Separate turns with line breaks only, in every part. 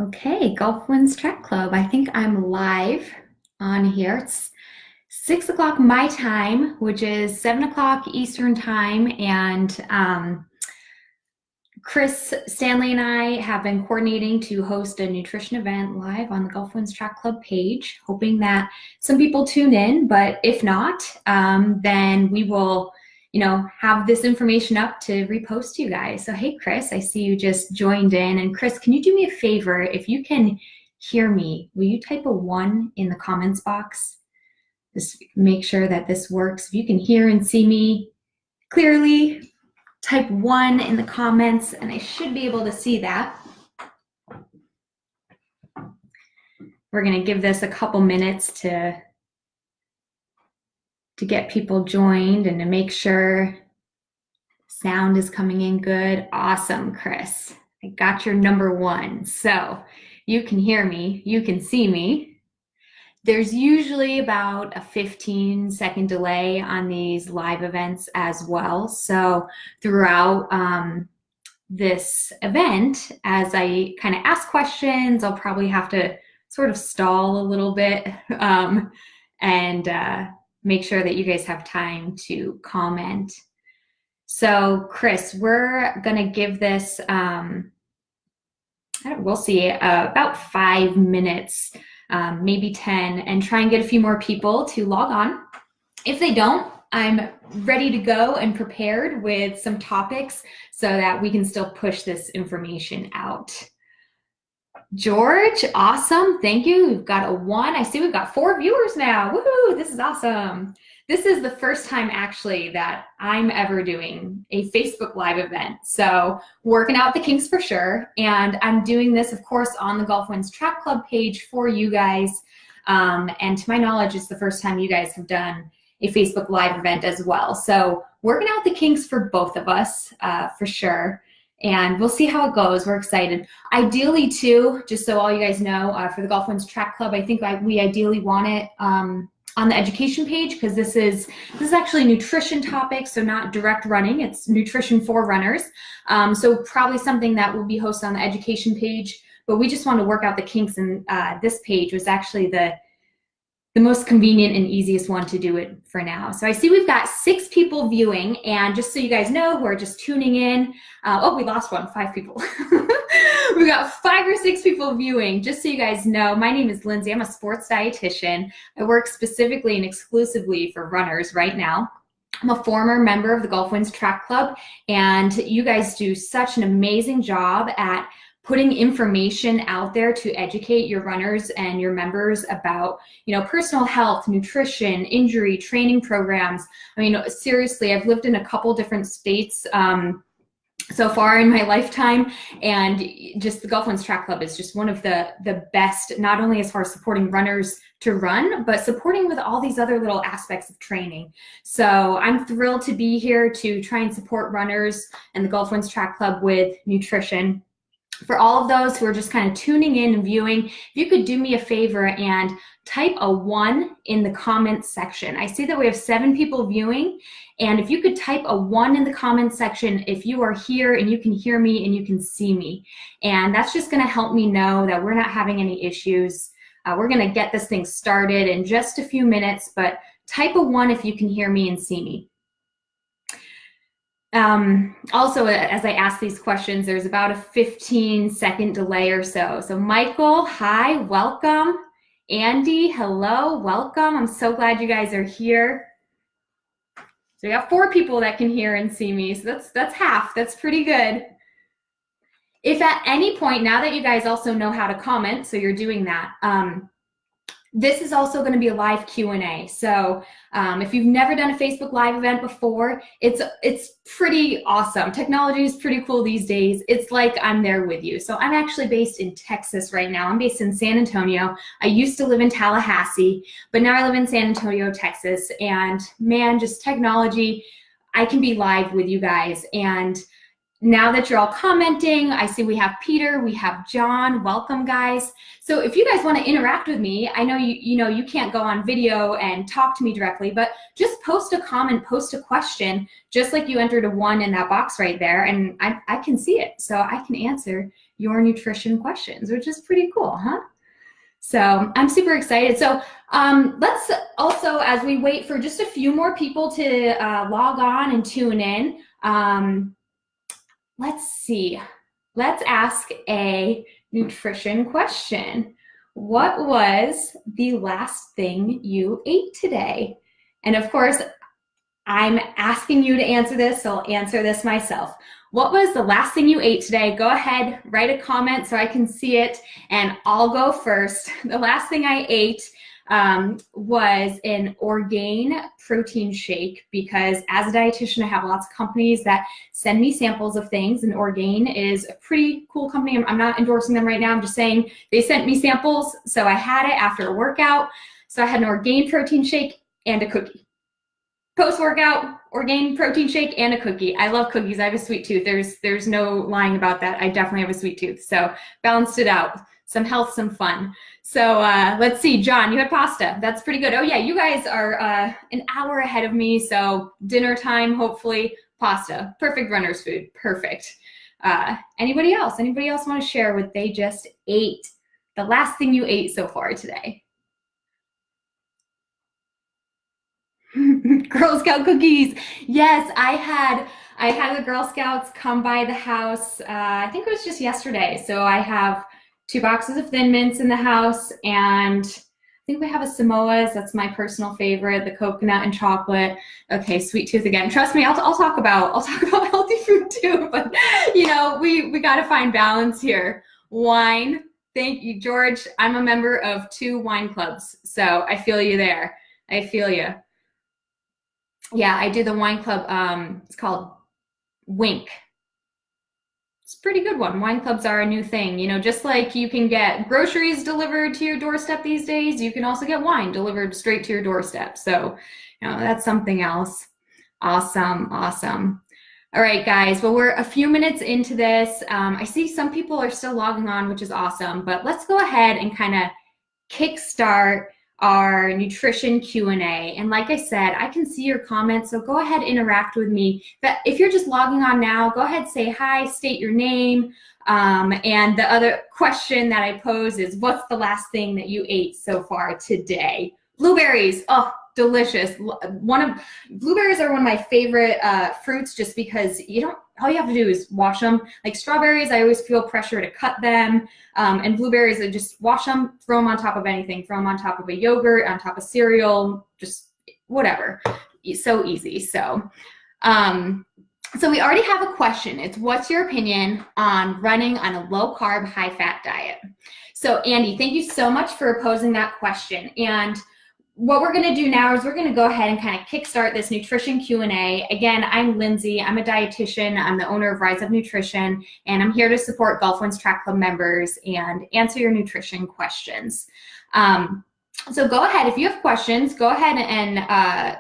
Okay, Gulf Winds Track Club. I think I'm live on here. It's 6 o'clock my time, which is 7 o'clock Eastern time. And Chris Stanley and I have been coordinating to host a nutrition event live on the Gulf Winds Track Club page, hoping that some people tune in. But if not, then we will have this information up to repost to you guys. So, hey, Chris, I see you just joined in. And Chris, can you do me a favor? If you can hear me, will you type a 1 in the comments box? Just make sure that this works. If you can hear and see me clearly, type 1 in the comments, and I should be able to see that. We're going to give this a couple minutes to get people joined and to make sure sound is coming in good. Awesome, Chris. I got your number 1. So you can hear me, you can see me. There's usually about a 15-second delay on these live events as well. So throughout this event, as I kind of ask questions, I'll probably have to sort of stall a little bit and make sure that you guys have time to comment. So Chris, we're gonna give this, we'll see, about 5 minutes, maybe 10, and try and get a few more people to log on. If they don't, I'm ready to go and prepared with some topics so that we can still push this information out. George, awesome, thank you. We've got a 1. I see we've got 4 viewers now. Woohoo, this is awesome. This is the first time actually that I'm ever doing a Facebook Live event. So working out the kinks for sure. And I'm doing this, of course, on the Gulf Winds Track Club page for you guys. And to my knowledge, it's the first time you guys have done a Facebook Live event as well. So working out the kinks for both of us, for sure. And we'll see how it goes. We're excited. Ideally, too, just so all you guys know, for the Gulf Winds Track Club, I think we ideally want it on the education page, because this is actually nutrition topic, so not direct running. It's nutrition for runners. So probably something that will be hosted on the education page. But we just want to work out the kinks, and this page was actually the most convenient and easiest one to do it for now. So I see we've got 6 people viewing, and just so you guys know who are just tuning in, oh, we lost 5 people. We've got 5 or 6 people viewing. Just so you guys know, my name is Lindsay. I'm a sports dietitian. I work specifically and exclusively for runners right now. I'm a former member of the Gulf Winds Track Club, and you guys do such an amazing job at putting information out there to educate your runners and your members about, personal health, nutrition, injury, training programs. I mean, seriously, I've lived in a couple different states so far in my lifetime, and just the Gulf Winds Track Club is just one of the best, not only as far as supporting runners to run, but supporting with all these other little aspects of training. So I'm thrilled to be here to try and support runners and the Gulf Winds Track Club with nutrition. For all of those who are just kind of tuning in and viewing, if you could do me a favor and type a 1 in the comments section. I see that we have 7 people viewing, and if you could type a 1 in the comments section if you are here and you can hear me and you can see me. And that's just going to help me know that we're not having any issues. We're going to get this thing started in just a few minutes, but type a 1 if you can hear me and see me. Also, as I ask these questions, there's about a 15-second delay or so. So Michael, hi, welcome. Andy, hello, welcome. I'm so glad you guys are here. So we got 4 people that can hear and see me. So that's half. That's pretty good. If at any point, now that you guys also know how to comment, so you're doing that, this is also going to be a live Q&A. So if you've never done a Facebook Live event before, it's pretty awesome. Technology is pretty cool these days. It's like I'm there with you. So I'm actually based in Texas right now. I'm based in San Antonio. I used to live in Tallahassee, but now I live in San Antonio, Texas. And man, just technology, I can be live with you guys. And now that you're all commenting, I see we have Peter, we have John. Welcome, guys. So if you guys want to interact with me, I know you can't go on video and talk to me directly, but just post a comment, post a question, just like you entered a 1 in that box right there, and I can see it. So I can answer your nutrition questions, which is pretty cool, huh? So I'm super excited. So let's also, as we wait for just a few more people to log on and tune in, let's see. Let's ask a nutrition question. What was the last thing you ate today? And of course, I'm asking you to answer this, so I'll answer this myself. What was the last thing you ate today? Go ahead, write a comment so I can see it, and I'll go first. The last thing I ate was an Orgain protein shake, because as a dietitian, I have lots of companies that send me samples of things, and Orgain is a pretty cool company. I'm not endorsing them right now. I'm just saying they sent me samples, so I had it after a workout. So I had an Orgain protein shake and a cookie. Post-workout, Orgain protein shake and a cookie. I love cookies. I have a sweet tooth. There's no lying about that. I definitely have a sweet tooth. So balanced it out. Some health, some fun. So let's see, John, you had pasta. That's pretty good. Oh yeah, you guys are an hour ahead of me. So dinner time, hopefully, pasta. Perfect runner's food. Perfect. Anybody else? Anybody else want to share what they just ate? The last thing you ate so far today? Girl Scout cookies. Yes, I had the Girl Scouts come by the house. I think it was just yesterday. So I have 2 boxes of Thin Mints in the house, and I think we have a Samoa's. That's my personal favorite, the coconut and chocolate. Okay, sweet tooth again. Trust me, I'll talk about healthy food too. But you know, we got to find balance here. Wine. Thank you, George. I'm a member of 2 wine clubs, so I feel you there. I feel you. Yeah, I do the wine club. It's called Wink. It's a pretty good one. Wine clubs are a new thing. You know, just like you can get groceries delivered to your doorstep these days, you can also get wine delivered straight to your doorstep. So, you know, that's something else. Awesome, awesome. All right, guys. Well, we're a few minutes into this. I see some people are still logging on, which is awesome. But let's go ahead and kind of kickstart our nutrition Q&A. And like I said, I can see your comments, so go ahead, interact with me. But if you're just logging on now, go ahead, say hi, state your name. And the other question that I pose is, what's the last thing that you ate so far today? Blueberries. Oh, delicious. Blueberries are one of my favorite fruits, just because all you have to do is wash them. Like strawberries, I always feel pressure to cut them. And blueberries, I just wash them, throw them on top of anything, throw them on top of a yogurt, on top of cereal, just whatever. It's so easy. So we already have a question. It's, what's your opinion on running on a low carb, high fat diet? So Andy, thank you so much for posing that question. And what we're going to do now is we're going to go ahead and kind of kickstart this nutrition Q&A. Again, I'm Lindsay. I'm a dietitian. I'm the owner of Rise Up Nutrition, and I'm here to support Gulf Winds Track Club members and answer your nutrition questions. So go ahead. If you have questions, go ahead and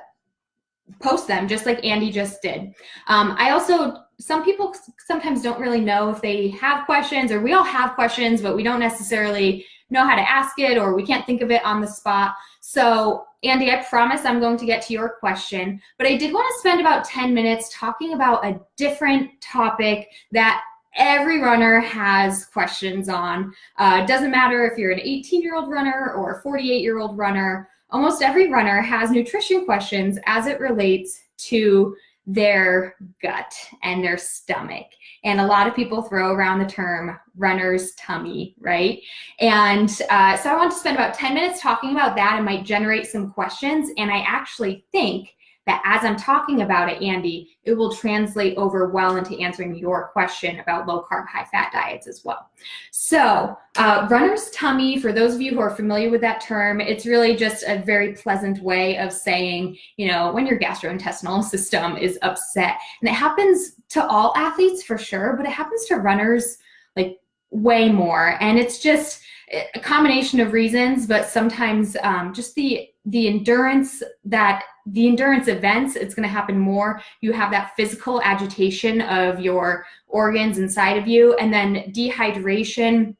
post them just like Andy just did. Some people sometimes don't really know if they have questions, or we all have questions, but we don't necessarily know how to ask it, or we can't think of it on the spot. So Andy, I promise I'm going to get to your question, but I did want to spend about 10 minutes talking about a different topic that every runner has questions on. It doesn't matter if you're an 18-year-old runner or a 48-year-old runner. Almost every runner has nutrition questions as it relates to their gut and their stomach. And a lot of people throw around the term runner's tummy, right? And so I want to spend about 10 minutes talking about that. It might generate some questions. And I actually think that as I'm talking about it, Andy, it will translate over well into answering your question about low carb, high fat diets as well. So runner's tummy, for those of you who are familiar with that term, it's really just a very pleasant way of saying, you know, when your gastrointestinal system is upset. And it happens to all athletes for sure, but it happens to runners like way more. And it's just a combination of reasons, but sometimes just the endurance that the endurance events, it's going to happen more. You have that physical agitation of your organs inside of you, and then dehydration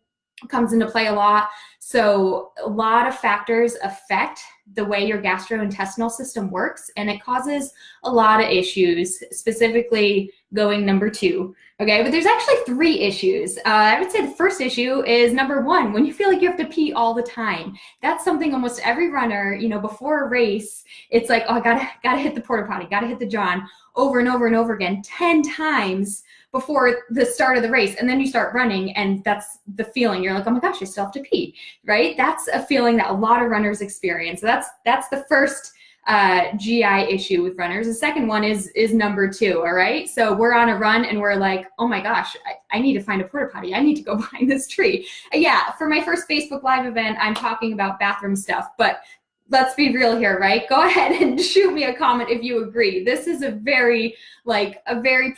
comes into play a lot. So a lot of factors affect the way your gastrointestinal system works, and it causes a lot of issues, specifically going number 2. Okay, but there's actually 3 issues. I would say the first issue is number 1, when you feel like you have to pee all the time. That's something almost every runner, before a race, it's like, oh, I gotta hit the porta potty, gotta hit the John over and over and over again, 10 times before the start of the race. And then you start running, and that's the feeling. You're like, oh my gosh, I still have to pee, right? That's a feeling that a lot of runners experience. So that's the first GI issue with runners. The second one is number 2, all right? So we're on a run and we're like, oh my gosh, I need to find a porta potty. I need to go behind this tree. Yeah, for my first Facebook Live event, I'm talking about bathroom stuff, but let's be real here, right? Go ahead and shoot me a comment if you agree. This is a very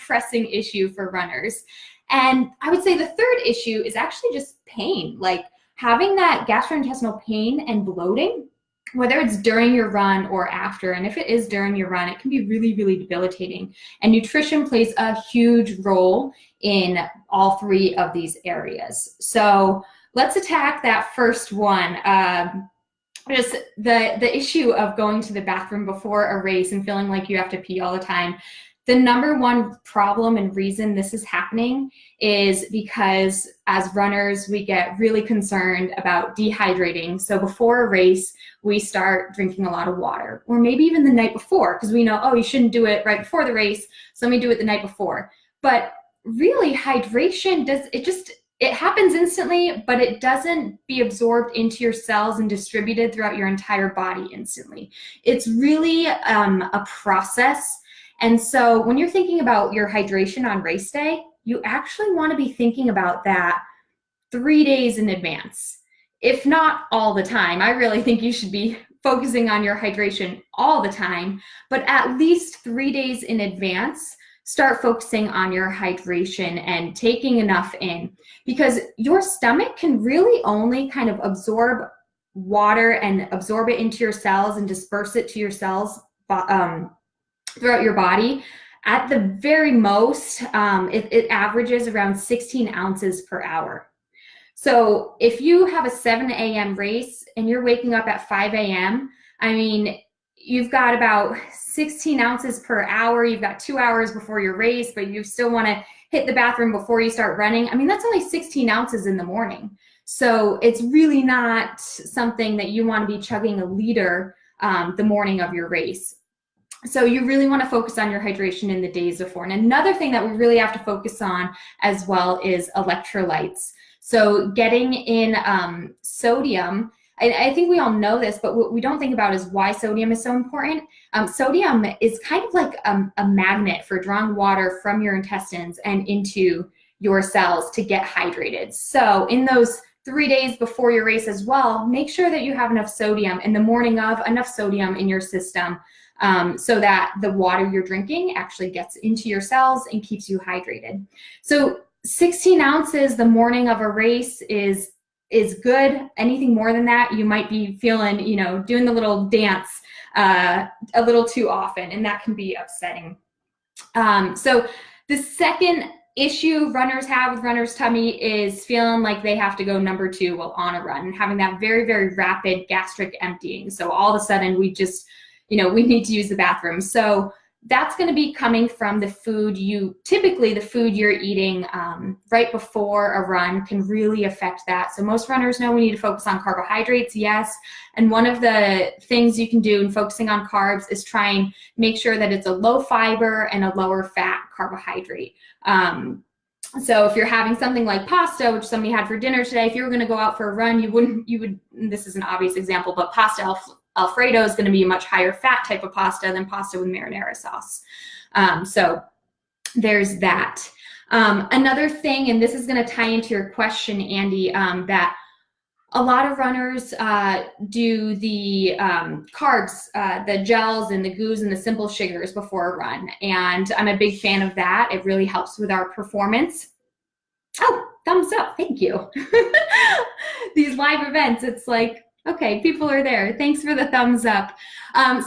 pressing issue for runners. And I would say the third issue is actually just pain, like having that gastrointestinal pain and bloating, whether it's during your run or after. And if it is during your run, it can be really, really debilitating. And nutrition plays a huge role in all 3 of these areas. So let's attack that first one. Just the issue of going to the bathroom before a race and feeling like you have to pee all the time. The number 1 problem and reason this is happening is because as runners, we get really concerned about dehydrating. So before a race, we start drinking a lot of water, or maybe even the night before, because we know, oh, you shouldn't do it right before the race, so let me do it the night before. But really, hydration it happens instantly, but it doesn't be absorbed into your cells and distributed throughout your entire body instantly. It's really a process. And so when you're thinking about your hydration on race day, you actually want to be thinking about that 3 days in advance, if not all the time. I really think you should be focusing on your hydration all the time, but at least 3 days in advance, start focusing on your hydration and taking enough in, because your stomach can really only kind of absorb water and absorb it into your cells and disperse it to your cells throughout your body. At the very most, it averages around 16 ounces per hour. So if you have a 7 a.m. race and you're waking up at 5 a.m., I mean, you've got about 16 ounces per hour. You've got 2 hours before your race, but you still want to hit the bathroom before you start running. I mean, that's only 16 ounces in the morning. So it's really not something that you want to be chugging a liter the morning of your race. So you really want to focus on your hydration in the days before. And another thing that we really have to focus on as well is electrolytes. So getting in sodium. I think we all know this, but what we don't think about is why sodium is so important. Sodium is kind of like a magnet for drawing water from your intestines and into your cells to get hydrated. So in those 3 days before your race as well, make sure that you have enough sodium in the morning of, enough sodium in your system so that the water you're drinking actually gets into your cells and keeps you hydrated. So 16 ounces the morning of a race is good. Anything more than that, you might be feeling, doing the little dance a little too often, and that can be upsetting. So the second issue runners have with runner's tummy is feeling like they have to go number 2 while on a run and having that very, very rapid gastric emptying. So all of a sudden we just, we need to use the bathroom. So that's going to be coming from the food typically the food you're eating right before a run can really affect that. So most runners know we need to focus on carbohydrates, yes. And one of the things you can do in focusing on carbs is try and make sure that it's a low fiber and a lower fat carbohydrate. So if you're having something like pasta, which somebody had for dinner today, if you were going to go out for a run, you would, this is an obvious example, but pasta Alfredo is going to be a much higher fat type of pasta than pasta with marinara sauce. So there's that. Another thing, and this is going to tie into your question, Andy, that a lot of runners do the carbs, the gels and the goos and the simple sugars before a run. And I'm a big fan of that. It really helps with our performance. Oh, thumbs up. Thank you. These live events, it's like, Okay, people are there. Thanks for the thumbs up.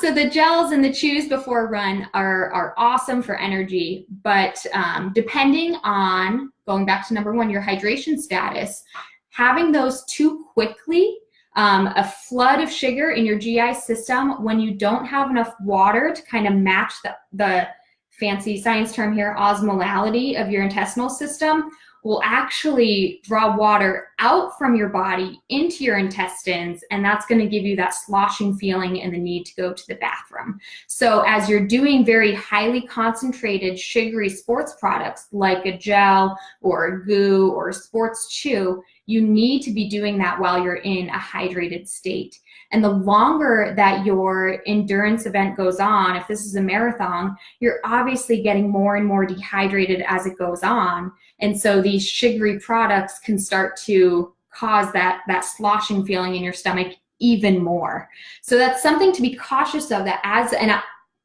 So the gels and the chews before a run are awesome for energy, but depending on, going back to number one, your hydration status, having those too quickly, a flood of sugar in your GI system when you don't have enough water to kind of match the fancy science term here, osmolality of your intestinal system, will actually draw water out from your body into your intestines, and that's going to give you that sloshing feeling and the need to go to the bathroom. So as you're doing very highly concentrated sugary sports products like a gel or a goo or a sports chew, you need to be doing that while you're in a hydrated state. And the longer that your endurance event goes on, if this is a marathon, you're obviously getting more and more dehydrated as it goes on. And so these sugary products can start to cause that sloshing feeling in your stomach even more. So that's something to be cautious of,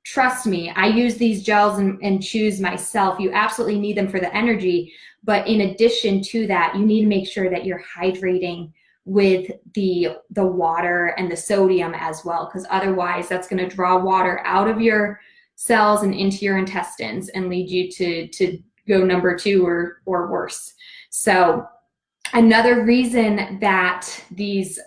trust me, I use these gels and chews myself. You absolutely need them for the energy. But in addition to that, you need to make sure that you're hydrating with the water and the sodium as well, because otherwise that's going to draw water out of your cells and into your intestines and lead you to go number two or worse. So another reason that these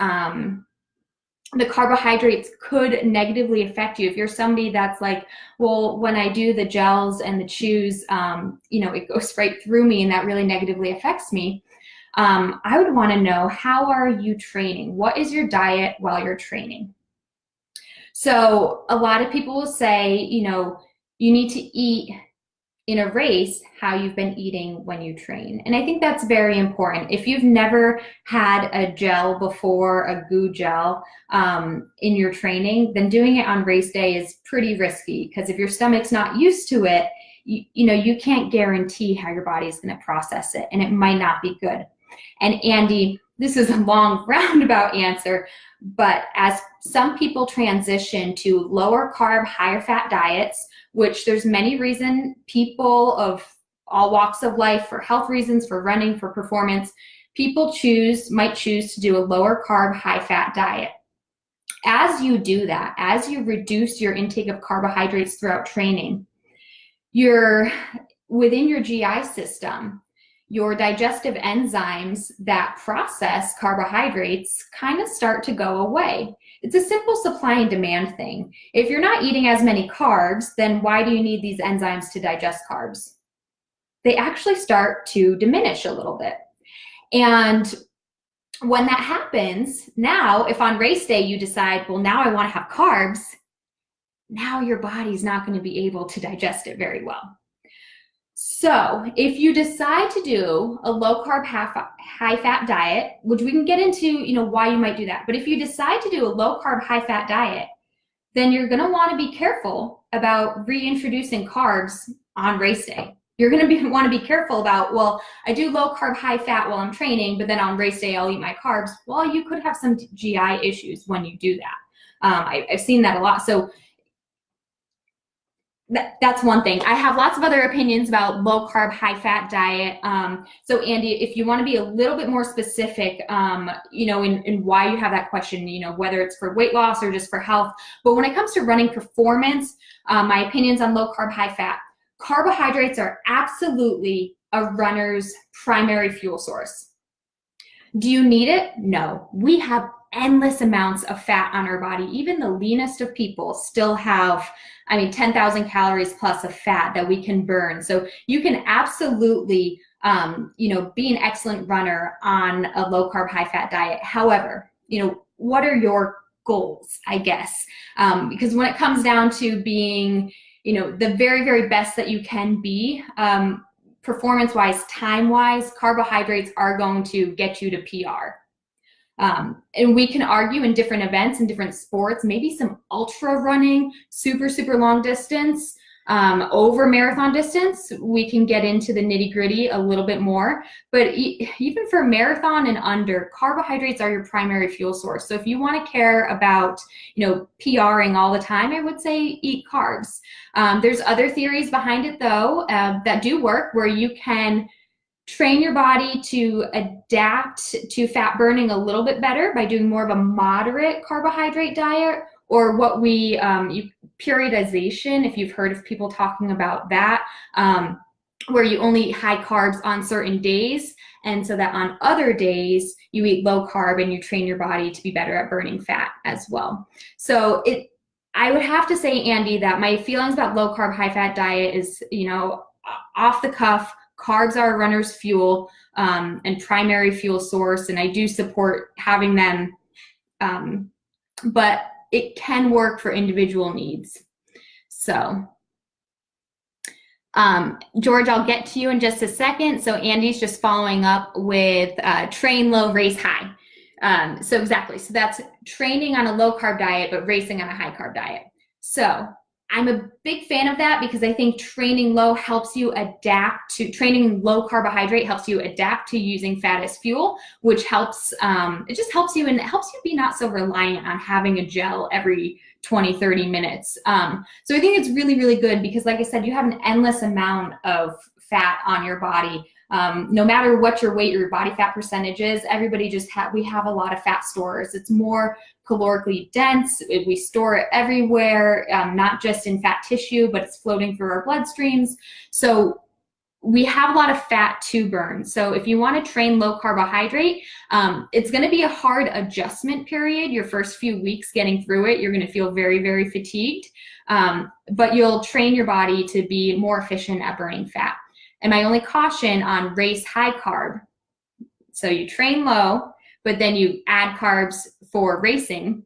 the carbohydrates could negatively affect you, if you're somebody that's like, well, when I do the gels and the chews, it goes right through me and that really negatively affects me. I would want to know, how are you training? What is your diet while you're training? So a lot of people will say, you need to eat in a race how you've been eating when you train. And I think that's very important. If you've never had a gel before, a goo gel, in your training, then doing it on race day is pretty risky, because if your stomach's not used to it, you can't guarantee how your body is going to process it, and it might not be good. And Andy, this is a long roundabout answer, but as some people transition to lower carb, higher fat diets, which there's many reasons, people of all walks of life, for health reasons, for running, for performance, people might choose to do a lower carb, high fat diet. As you do that, as you reduce your intake of carbohydrates throughout training, within your GI system, your digestive enzymes that process carbohydrates kind of start to go away. It's a simple supply and demand thing. If you're not eating as many carbs, then why do you need these enzymes to digest carbs? They actually start to diminish a little bit. And when that happens, now if on race day you decide, well, now I want to have carbs, now your body's not going to be able to digest it very well. So if you decide to do a low carb, high fat diet, which we can get into, why you might do that. But if you decide to do a low carb, high fat diet, then you're going to want to be careful about reintroducing carbs on race day. You're going to want to be careful about, well, I do low carb, high fat while I'm training, but then on race day, I'll eat my carbs. Well, you could have some GI issues when you do that. I've seen that a lot. So that's one thing. I have lots of other opinions about low carb, high fat diet. So Andy, if you want to be a little bit more specific, in why you have that question, whether it's for weight loss or just for health. But when it comes to running performance, my opinions on low carb, high fat, carbohydrates are absolutely a runner's primary fuel source. Do you need it? No. We have endless amounts of fat on our body. Even the leanest of people still have 10,000 calories plus of fat that we can burn. So you can absolutely, be an excellent runner on a low carb, high fat diet. However, what are your goals, I guess? Because when it comes down to being, the very, very best that you can be, performance-wise, time-wise, carbohydrates are going to get you to PR. And we can argue in different events and different sports, maybe some ultra running, super, super long distance, over marathon distance, we can get into the nitty gritty a little bit more. But even for marathon and under, carbohydrates are your primary fuel source. So if you want to care about, PRing all the time, I would say eat carbs. There's other theories behind it though, that do work, where you can train your body to adapt to fat burning a little bit better by doing more of a moderate carbohydrate diet, or what we periodization, if you've heard of people talking about that, where you only eat high carbs on certain days, and so that on other days you eat low carb and you train your body to be better at burning fat as well. So I would have to say, Andy, that my feelings about low carb, high fat diet is, off the cuff. Carbs are a runner's fuel and primary fuel source, and I do support having them, but it can work for individual needs. So, George, I'll get to you in just a second. So Andy's just following up with train low, race high. So exactly, so that's training on a low carb diet, but racing on a high carb diet. So I'm a big fan of that because I think training low helps you adapt to, training low carbohydrate helps you adapt to using fat as fuel, which helps, it just helps you, and it helps you be not so reliant on having a gel every 20, 30 minutes. So I think it's really, really good because, like I said, you have an endless amount of fat on your body. No matter what your weight or your body fat percentage is, everybody just we have a lot of fat stores. It's more calorically dense. We store it everywhere, not just in fat tissue, but it's floating through our bloodstreams. So we have a lot of fat to burn. So if you want to train low carbohydrate, it's going to be a hard adjustment period. Your first few weeks getting through it, you're going to feel very, very fatigued, but you'll train your body to be more efficient at burning fat. And my only caution on race high carb, so you train low, but then you add carbs for racing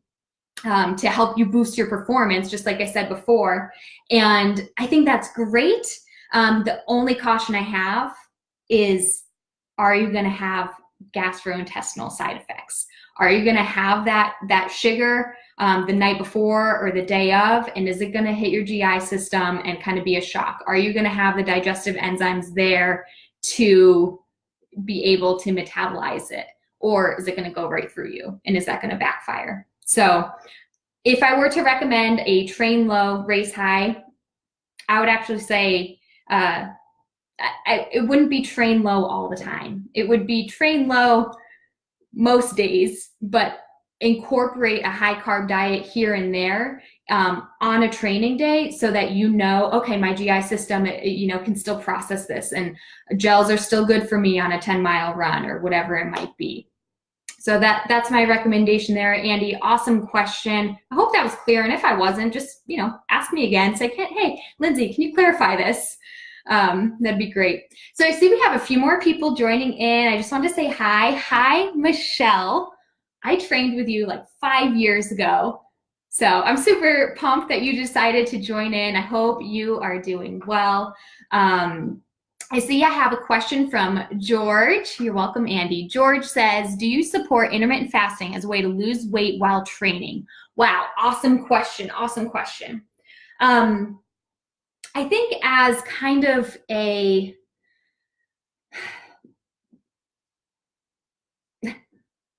to help you boost your performance, just like I said before. And I think that's great. The only caution I have is, are you going to have gastrointestinal side effects? Are you going to have that sugar the night before or the day of, and is it going to hit your GI system and kind of be a shock? Are you going to have the digestive enzymes there to be able to metabolize it, or is it going to go right through you, and is that going to backfire? So if I were to recommend a train low, race high, I would actually say it wouldn't be train low all the time. It would be train low most days, but incorporate a high carb diet here and there on a training day, so that okay, my GI system can still process this, and gels are still good for me on a 10-mile run or whatever it might be. So that's my recommendation there, Andy. Awesome question. I hope that was clear, and if I wasn't, just ask me again. Say, hey, Lindsay, can you clarify this? That'd be great. So I see we have a few more people joining in. I just wanted to say hi. Hi, Michelle. I trained with you like 5 years ago. So I'm super pumped that you decided to join in. I hope you are doing well. I see I have a question from George. You're welcome, Andy. George says, do you support intermittent fasting as a way to lose weight while training? Wow, awesome question, awesome question. I think as kind of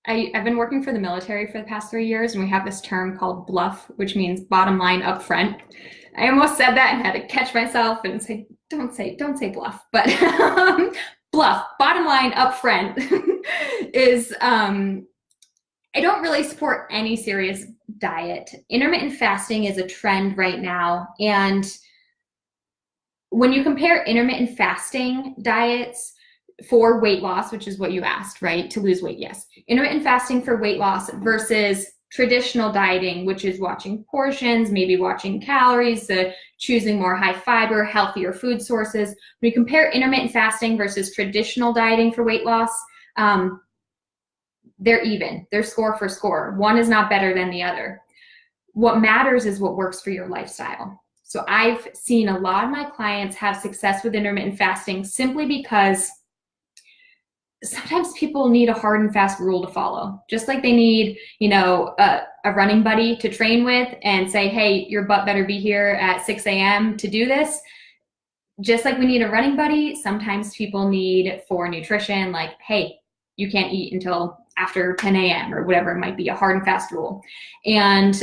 I've been working for the military for the past 3 years, and we have this term called BLUF, which means bottom line up front. I almost said that and had to catch myself and say, don't say BLUF, but BLUF, bottom line up front, is I don't really support any serious diet. Intermittent fasting is a trend right now, and when you compare intermittent fasting diets for weight loss, which is what you asked, right? To lose weight, yes. Intermittent fasting for weight loss versus traditional dieting, which is watching portions, maybe watching calories, choosing more high fiber, healthier food sources. When you compare intermittent fasting versus traditional dieting for weight loss, they're even. They're score for score. One is not better than the other. What matters is what works for your lifestyle. So I've seen a lot of my clients have success with intermittent fasting simply because sometimes people need a hard and fast rule to follow, just like they need, a running buddy to train with and say, hey, your butt better be here at 6 a.m. to do this. Just like we need a running buddy, sometimes people need for nutrition, like, hey, you can't eat until after 10 a.m. or whatever it might be, a hard and fast rule. And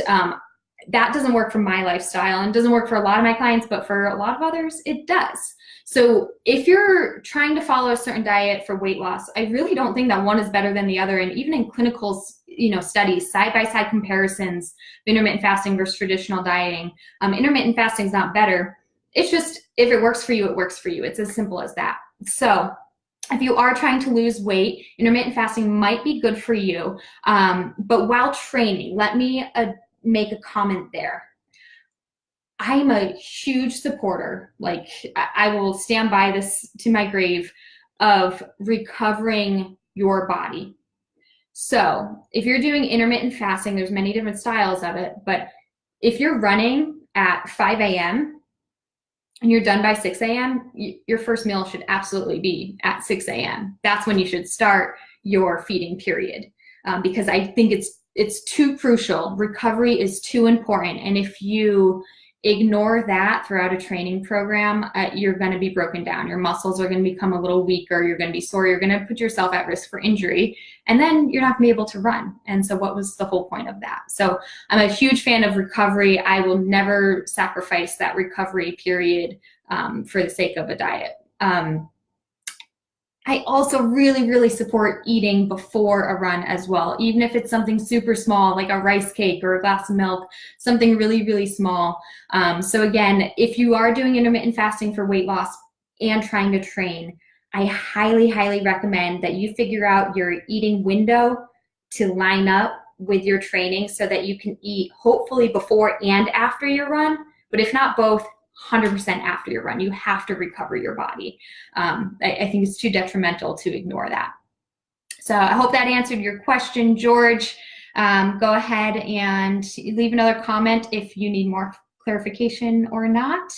that doesn't work for my lifestyle and doesn't work for a lot of my clients, but for a lot of others, it does. So if you're trying to follow a certain diet for weight loss, I really don't think that one is better than the other. And even in clinical, studies, side-by-side comparisons, intermittent fasting versus traditional dieting, intermittent fasting is not better. It's just, if it works for you, it works for you. It's as simple as that. So if you are trying to lose weight, intermittent fasting might be good for you. But while training, let me make a comment there. I'm a huge supporter, like I will stand by this to my grave, of recovering your body. So if you're doing intermittent fasting, there's many different styles of it, but if you're running at 5 a.m. and you're done by 6 a.m., your first meal should absolutely be at 6 a.m. That's when you should start your feeding period, because I think it's too crucial. Recovery is too important. And if you ignore that throughout a training program, you're going to be broken down. Your muscles are going to become a little weaker. You're going to be sore. You're going to put yourself at risk for injury. And then you're not going to be able to run. And so what was the whole point of that? So I'm a huge fan of recovery. I will never sacrifice that recovery period for the sake of a diet. I also really, really support eating before a run as well, even if it's something super small, like a rice cake or a glass of milk, something really, really small. So again, if you are doing intermittent fasting for weight loss and trying to train, I highly, highly recommend that you figure out your eating window to line up with your training so that you can eat hopefully before and after your run, but if not both, 100% after your run. You have to recover your body. I think it's too detrimental to ignore that. So I hope that answered your question, George. Go ahead and leave another comment if you need more clarification or not.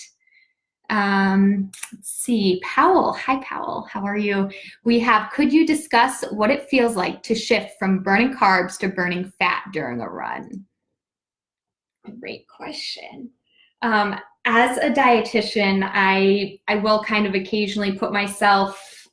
Let's see, Powell. Hi, Powell. How are you? We have, could you discuss what it feels like to shift from burning carbs to burning fat during a run? Great question. As a dietitian, I will kind of occasionally put myself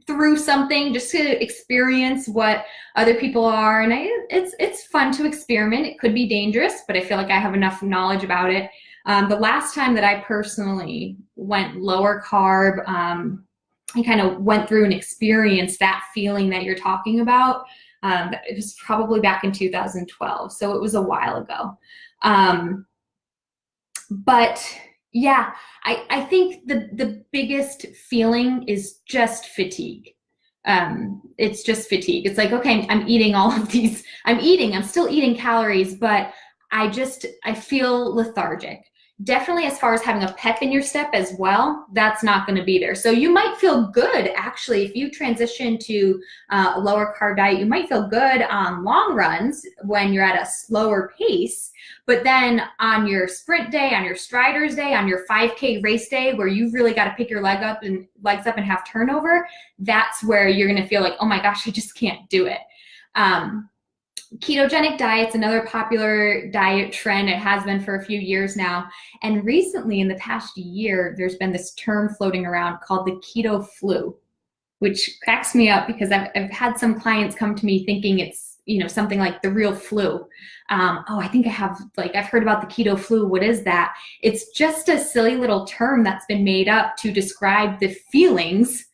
through something just to experience what other people are, and it's fun to experiment. It could be dangerous, but I feel like I have enough knowledge about it. The last time that I personally went lower carb, I kind of went through and experienced that feeling that you're talking about. It was probably back in 2012, so it was a while ago. But yeah, I think the biggest feeling is just fatigue. It's just fatigue. It's like, okay, I'm eating all of these, I'm still eating calories, but I feel lethargic. Definitely as far as having a pep in your step as well, that's not going to be there. So you might feel good, actually, if you transition to a lower carb diet, you might feel good on long runs when you're at a slower pace. But then on your sprint day, on your striders day, on your 5K race day, where you've really got to pick your legs up and have turnover, that's where you're going to feel like, oh my gosh, I just can't do it. Ketogenic diet's another popular diet trend. It has been for a few years now. And recently, in the past year, there's been this term floating around called the keto flu, which cracks me up because I've had some clients come to me thinking it's, something like the real flu. I think I've heard about the keto flu. What is that? It's just a silly little term that's been made up to describe the feelings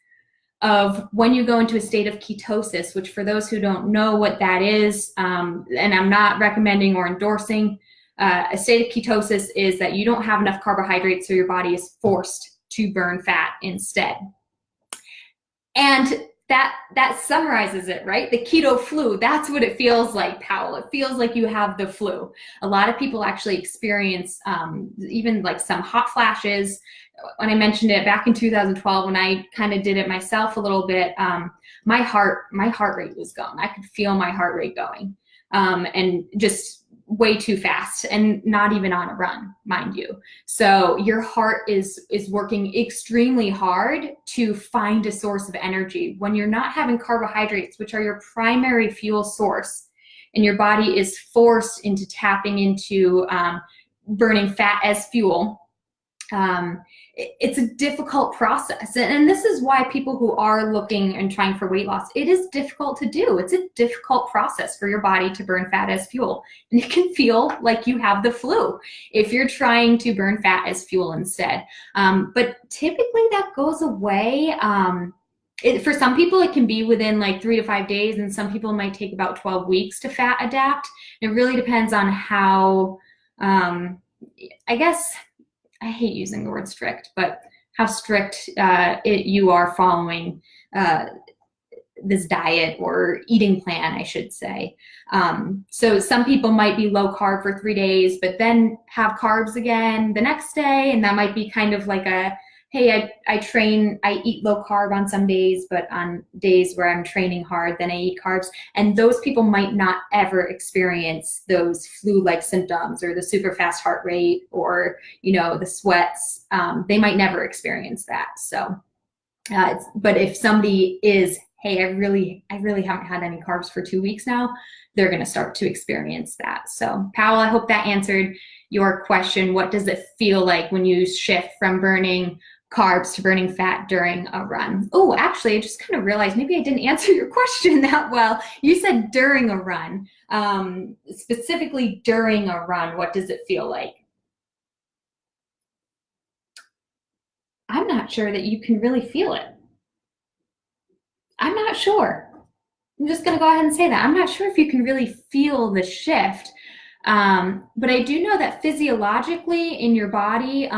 of when you go into a state of ketosis, which for those who don't know what that is, and I'm not recommending or endorsing, a state of ketosis is that you don't have enough carbohydrates, so your body is forced to burn fat instead. And that summarizes it, right? The keto flu, that's what it feels like, Powell. It feels like you have the flu. A lot of people actually experience even like some hot flashes. When I mentioned it back in 2012, when I kind of did it myself a little bit, my heart rate was going. I could feel my heart rate going, and just way too fast, and not even on a run, mind you. So your heart is working extremely hard to find a source of energy. When you're not having carbohydrates, which are your primary fuel source, and your body is forced into tapping into burning fat as fuel, It's a difficult process. And this is why people who are looking and trying for weight loss, it is difficult to do. It's a difficult process for your body to burn fat as fuel. And it can feel like you have the flu if you're trying to burn fat as fuel instead. But typically that goes away. For some people, it can be within like 3 to 5 days, and some people might take about 12 weeks to fat adapt. It really depends on how, I guess, I hate using the word strict, but how strict you are following this diet or eating plan, I should say. So some people might be low carb for 3 days, but then have carbs again the next day. And that might be kind of like a, hey, I eat low carb on some days, but on days where I'm training hard, then I eat carbs. And those people might not ever experience those flu-like symptoms or the super fast heart rate or, the sweats. They might never experience that. So, but if somebody is, hey, I really haven't had any carbs for 2 weeks now, they're going to start to experience that. So, Powell, I hope that answered your question. What does it feel like when you shift from burning carbs to burning fat during a run? Oh, actually, I just kind of realized maybe I didn't answer your question that well. You said during a run. Specifically during a run, what does it feel like? I'm not sure that you can really feel it. I'm not sure. I'm just going to go ahead and say that. I'm not sure if you can really feel the shift. But I do know that physiologically in your body,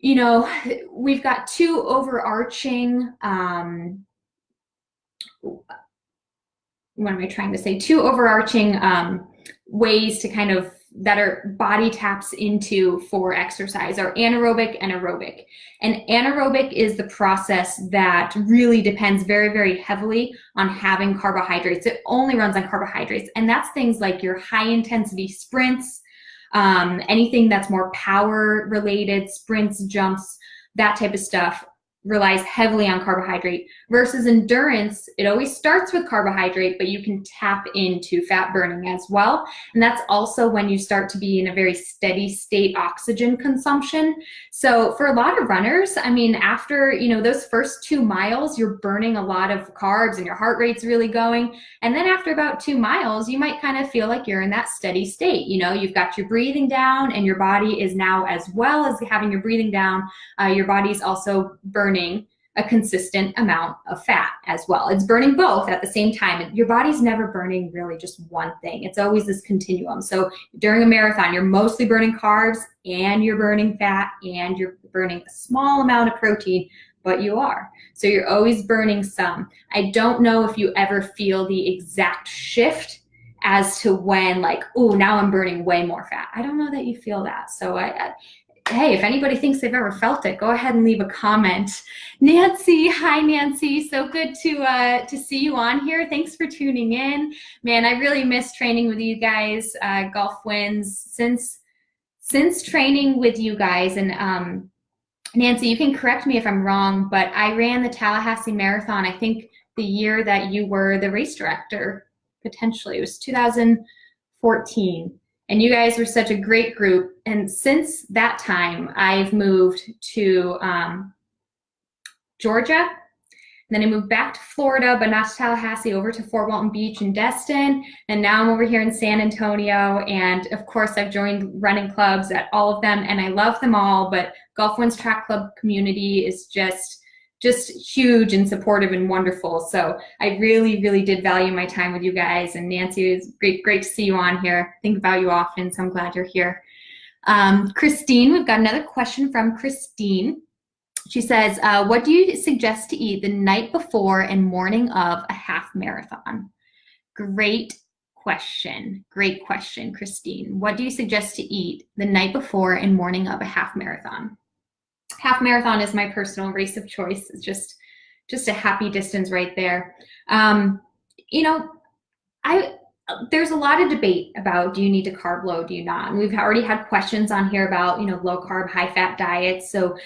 we've got two overarching, two overarching ways to kind of that our body taps into for exercise are anaerobic and aerobic. And anaerobic is the process that really depends very, very heavily on having carbohydrates. It only runs on carbohydrates. And that's things like your high intensity sprints, anything that's more power related, sprints, jumps, that type of stuff relies heavily on carbohydrate. Versus endurance, it always starts with carbohydrate, but you can tap into fat burning as well. And that's also when you start to be in a very steady state oxygen consumption. So for a lot of runners, I mean, after, those first 2 miles, you're burning a lot of carbs and your heart rate's really going. And then after about 2 miles, you might kind of feel like you're in that steady state. You've got your breathing down, and your body is now, as well as having your breathing down, your body's also burning a consistent amount of fat as well. It's burning both at the same time. Your body's never burning really just one thing. It's always this continuum. So during a marathon, you're mostly burning carbs and you're burning fat and you're burning a small amount of protein, but you are. So you're always burning some. I don't know if you ever feel the exact shift as to when like, oh, now I'm burning way more fat. I don't know that you feel that. So hey, if anybody thinks they've ever felt it, go ahead and leave a comment. Nancy, hi Nancy, so good to see you on here. Thanks for tuning in. Man, I really miss training with you guys. Golf Wins since training with you guys. And Nancy, you can correct me if I'm wrong, but I ran the Tallahassee Marathon, I think the year that you were the race director, potentially. It was 2014. And you guys were such a great group. And since that time, I've moved to Georgia. And then I moved back to Florida, but not to Tallahassee, over to Fort Walton Beach and Destin. And now I'm over here in San Antonio. And of course, I've joined running clubs at all of them, and I love them all. But Golf Wins Track Club community is just huge and supportive and wonderful. So I really, really did value my time with you guys. And Nancy, it was great to see you on here. Think about you often, so I'm glad you're here. Christine, we've got another question from Christine. She says, what do you suggest to eat the night before and morning of a half marathon? Great question, Christine. What do you suggest to eat the night before and morning of a half marathon? Half marathon is my personal race of choice. It's just a happy distance right there. There's a lot of debate about, do you need to carb load, do you not? And we've already had questions on here about, low carb, high fat diets. So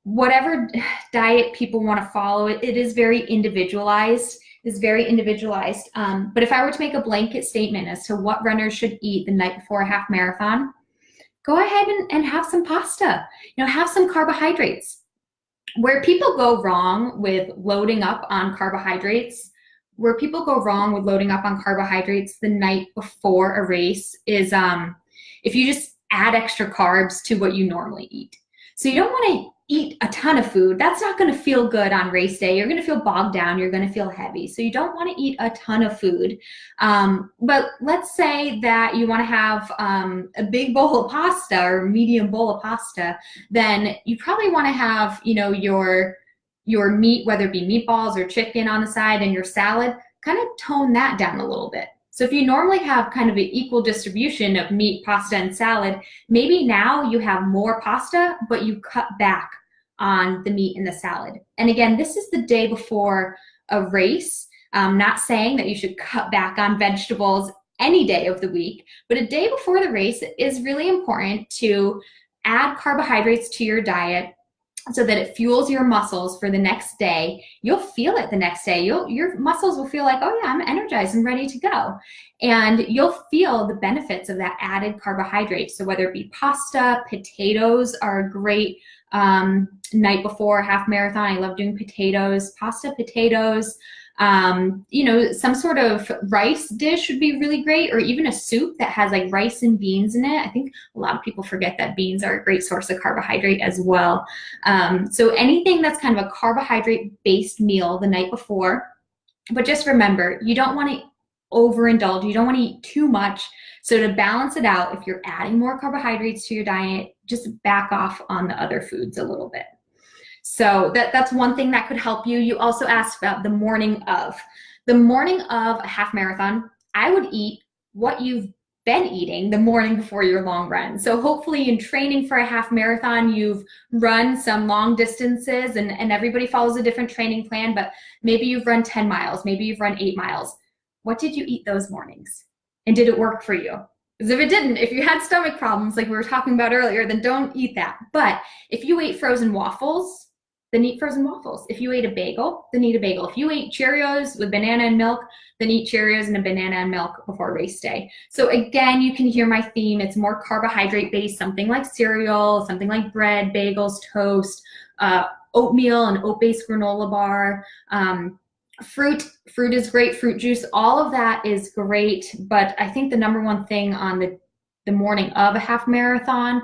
whatever diet people want to follow, it is very individualized. But if I were to make a blanket statement as to what runners should eat the night before a half marathon, go ahead and have some pasta. Have some carbohydrates. Where people go wrong with loading up on carbohydrates, the night before a race is if you just add extra carbs to what you normally eat. So you don't want to eat a ton of food. That's not going to feel good on race day. You're going to feel bogged down. You're going to feel heavy. So you don't want to eat a ton of food. But let's say that you want to have a big bowl of pasta or a medium bowl of pasta, then you probably want to have, your meat, whether it be meatballs or chicken on the side, and your salad, kind of tone that down a little bit. So if you normally have kind of an equal distribution of meat, pasta, and salad, maybe now you have more pasta, but you cut back on the meat and the salad. And again, this is the day before a race. Not saying that you should cut back on vegetables any day of the week, but a day before the race is really important to add carbohydrates to your diet so that it fuels your muscles for the next day. You'll feel it the next day. Your muscles will feel like, oh yeah, I'm energized and ready to go. And you'll feel the benefits of that added carbohydrate. So whether it be pasta, potatoes are a great night before a half marathon. I love doing potatoes, pasta, potatoes. Some sort of rice dish would be really great, or even a soup that has like rice and beans in it. I think a lot of people forget that beans are a great source of carbohydrate as well. So anything that's kind of a carbohydrate-based meal the night before. But just remember, you don't want to overindulge. You don't want to eat too much. So to balance it out, if you're adding more carbohydrates to your diet, just back off on the other foods a little bit. So that's one thing that could help you. You also asked about the morning of. The morning of a half marathon, I would eat what you've been eating the morning before your long run. So hopefully in training for a half marathon, you've run some long distances, and everybody follows a different training plan, but maybe you've run 10 miles, maybe you've run 8 miles. What did you eat those mornings? And did it work for you? Because if it didn't, if you had stomach problems like we were talking about earlier, then don't eat that. But if you ate frozen waffles, then eat frozen waffles. If you ate a bagel, then eat a bagel. If you ate Cheerios with banana and milk, then eat Cheerios and a banana and milk before race day. So again, you can hear my theme. It's more carbohydrate based, something like cereal, something like bread, bagels, toast, oatmeal, and oat-based granola bar. Fruit is great, fruit juice, all of that is great. But I think the number one thing on the morning of a half marathon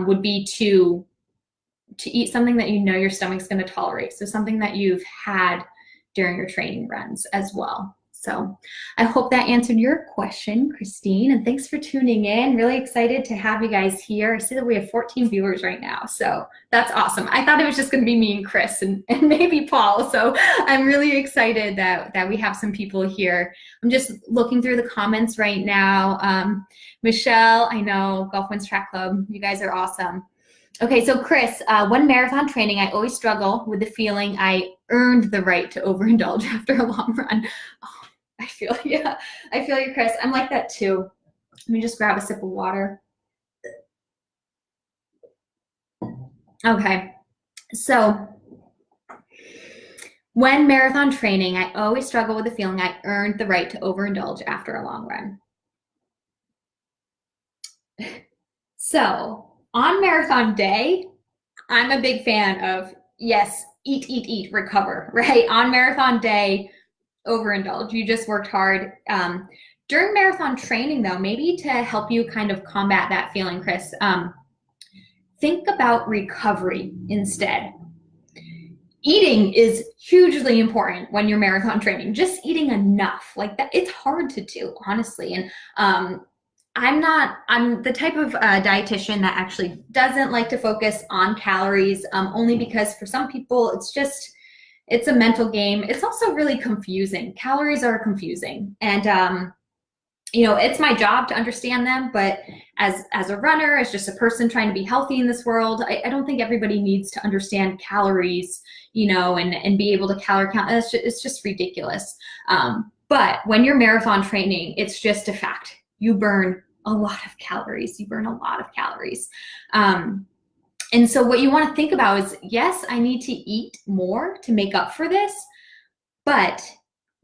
would be to eat something that you know your stomach's going to tolerate. So something that you've had during your training runs as well. So I hope that answered your question, Christine, and thanks for tuning in. Really excited to have you guys here. I see that we have 14 viewers right now, so that's awesome. I thought it was just going to be me and Chris and maybe Paul, so I'm really excited that we have some people here. I'm just looking through the comments right now. Michelle, I know, Golf Wins Track Club, you guys are awesome. Okay, so Chris, when marathon training, I always struggle with the feeling I earned the right to overindulge after a long run. Oh, I feel you, Chris. I'm like that too. Let me just grab a sip of water. Okay, so when marathon training, I always struggle with the feeling I earned the right to overindulge after a long run. So on marathon day, I'm a big fan of, yes, eat, recover, right? On marathon day, overindulge. You just worked hard. During marathon training, though, maybe to help you kind of combat that feeling, Chris, think about recovery instead. Eating is hugely important when you're marathon training. Just eating enough, like that, it's hard to do, honestly. And I'm the type of dietitian that actually doesn't like to focus on calories, only because for some people it's a mental game. It's also really confusing. Calories are confusing, and it's my job to understand them, but as a runner, as just a person trying to be healthy in this world, I don't think everybody needs to understand calories, and be able to calorie count. It's just ridiculous. But when you're marathon training, it's just a fact. You burn a lot of calories. And so what you want to think about is, yes, I need to eat more to make up for this, but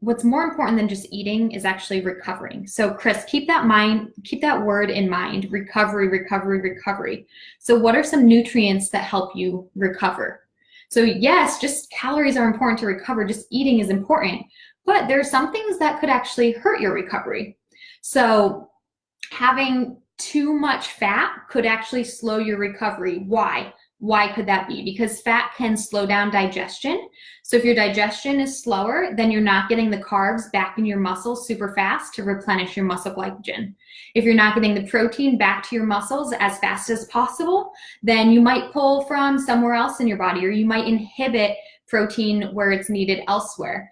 what's more important than just eating is actually recovering. So Chris, keep that word in mind, recovery, recovery, recovery. So what are some nutrients that help you recover? So yes, just calories are important to recover, just eating is important, but there are some things that could actually hurt your recovery. So having too much fat could actually slow your recovery. Why? Why could that be? Because fat can slow down digestion. So if your digestion is slower, then you're not getting the carbs back in your muscles super fast to replenish your muscle glycogen. If you're not getting the protein back to your muscles as fast as possible, then you might pull from somewhere else in your body, or you might inhibit protein where it's needed elsewhere.